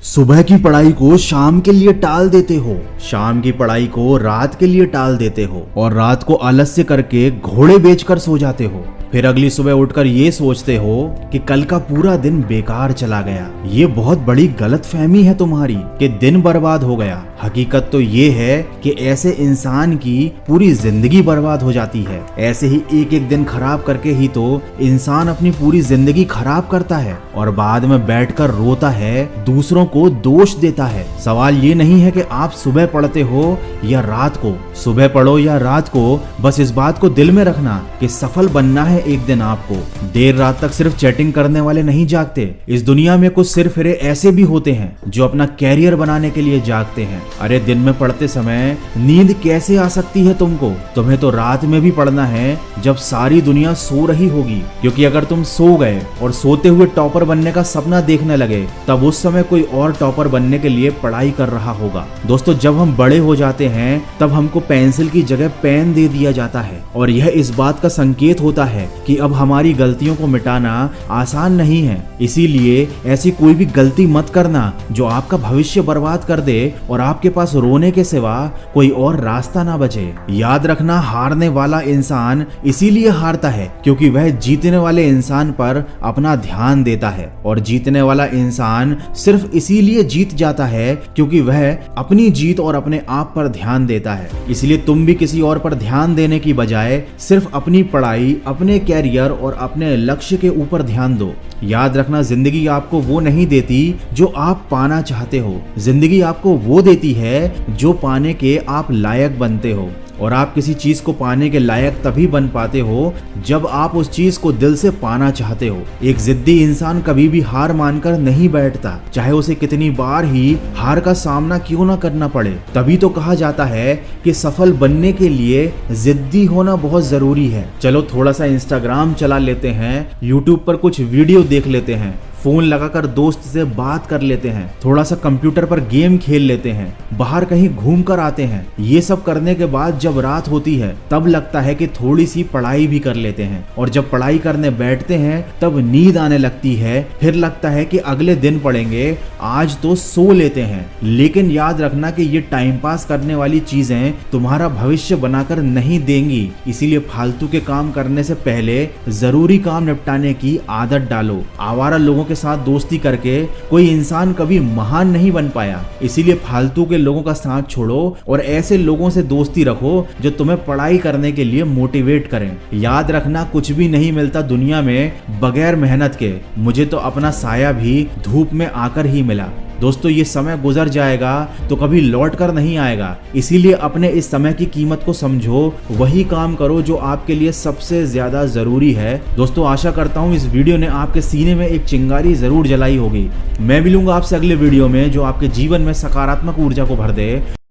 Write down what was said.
सुबह की पढ़ाई को शाम के लिए टाल देते हो, शाम की पढ़ाई को रात के लिए टाल देते हो और रात को आलस्य करके घोड़े बेचकर सो जाते हो। फिर अगली सुबह उठकर ये सोचते हो कि कल का पूरा दिन बेकार चला गया। ये बहुत बड़ी गलतफहमी है तुम्हारी कि दिन बर्बाद हो गया। हकीकत तो ये है कि ऐसे इंसान की पूरी जिंदगी बर्बाद हो जाती है। ऐसे ही एक एक दिन खराब करके ही तो इंसान अपनी पूरी जिंदगी खराब करता है और बाद में बैठकर रोता है, दूसरों को दोष देता है। सवाल ये नहीं है कि आप सुबह पढ़ते हो या रात को, सुबह पढ़ो या रात को, बस इस बात को दिल में रखना कि सफल बनना है एक दिन आपको। देर रात तक सिर्फ चैटिंग करने वाले नहीं जागते। इस दुनिया में कुछ सिरफिरे ऐसे भी होते हैं जो अपना कैरियर बनाने के लिए जागते हैं। अरे दिन में पढ़ते समय नींद कैसे आ सकती है तुमको? तुम्हें तो रात में भी पढ़ना है जब सारी दुनिया सो रही होगी, क्योंकि अगर तुम सो गए और सोते हुए टॉपर बनने का सपना देखने लगे तब उस समय कोई और टॉपर बनने के लिए पढ़ाई कर रहा होगा। दोस्तों, जब हम बड़े हो जाते हैं तब हमको पेंसिल की जगह पेन दे दिया जाता है और यह इस बात का संकेत होता है कि अब हमारी गलतियों को मिटाना आसान नहीं है। इसीलिए ऐसी कोई भी गलती मत करना जो आपका भविष्य बर्बाद कर दे और आपके पास रोने के सिवा कोई और रास्ता ना बचे। याद रखना, हारने वाला इंसान इसीलिए हारता है क्योंकि वह जीतने वाले इंसान पर अपना ध्यान देता है और जीतने वाला इंसान सिर्फ इसीलिए जीत जाता है क्योंकि वह अपनी जीत और अपने आप पर ध्यान देता है। इसलिए तुम भी किसी और पर ध्यान देने की बजाय सिर्फ अपनी पढ़ाई, अपने कैरियर और अपने लक्ष्य के ऊपर ध्यान दो। याद रखना, जिंदगी आपको वो नहीं देती जो आप पाना चाहते हो, जिंदगी आपको वो देती है जो पाने के आप लायक बनते हो। और आप किसी चीज को पाने के लायक तभी बन पाते हो जब आप उस चीज को दिल से पाना चाहते हो। एक जिद्दी इंसान कभी भी हार मानकर नहीं बैठता, चाहे उसे कितनी बार ही हार का सामना क्यों ना करना पड़े। तभी तो कहा जाता है कि सफल बनने के लिए जिद्दी होना बहुत जरूरी है। चलो थोड़ा सा इंस्टाग्राम चला लेते हैं, यूट्यूब पर कुछ वीडियो देख लेते हैं, फोन लगाकर दोस्त से बात कर लेते हैं, थोड़ा सा कंप्यूटर पर गेम खेल लेते हैं, बाहर कहीं घूम कर आते हैं। ये सब करने के बाद जब रात होती है तब लगता है कि थोड़ी सी पढ़ाई भी कर लेते हैं और जब पढ़ाई करने बैठते हैं तब नींद आने लगती है। फिर लगता है कि अगले दिन पढ़ेंगे, आज तो सो लेते हैं। लेकिन याद रखना कि ये टाइम पास करने वाली चीजें तुम्हारा भविष्य बनाकर नहीं देंगी। इसीलिए फालतू के काम करने से पहले जरूरी काम निपटाने की आदत डालो। आवारा लोगों के साथ दोस्ती करके कोई इंसान कभी महान नहीं बन पाया। इसीलिए फालतू के लोगों का साथ छोड़ो और ऐसे लोगों से दोस्ती रखो जो तुम्हें पढ़ाई करने के लिए मोटिवेट करें। याद रखना, कुछ भी नहीं मिलता दुनिया में बगैर मेहनत के। मुझे तो अपना साया भी धूप में आकर ही मिला। दोस्तों, ये समय गुजर जाएगा तो कभी लौट कर नहीं आएगा। इसीलिए अपने इस समय की कीमत को समझो, वही काम करो जो आपके लिए सबसे ज्यादा जरूरी है। दोस्तों, आशा करता हूँ इस वीडियो ने आपके सीने में एक चिंगारी जरूर जलाई होगी। मैं मिलूंगा आपसे अगले वीडियो में जो आपके जीवन में सकारात्मक ऊर्जा को भर दे।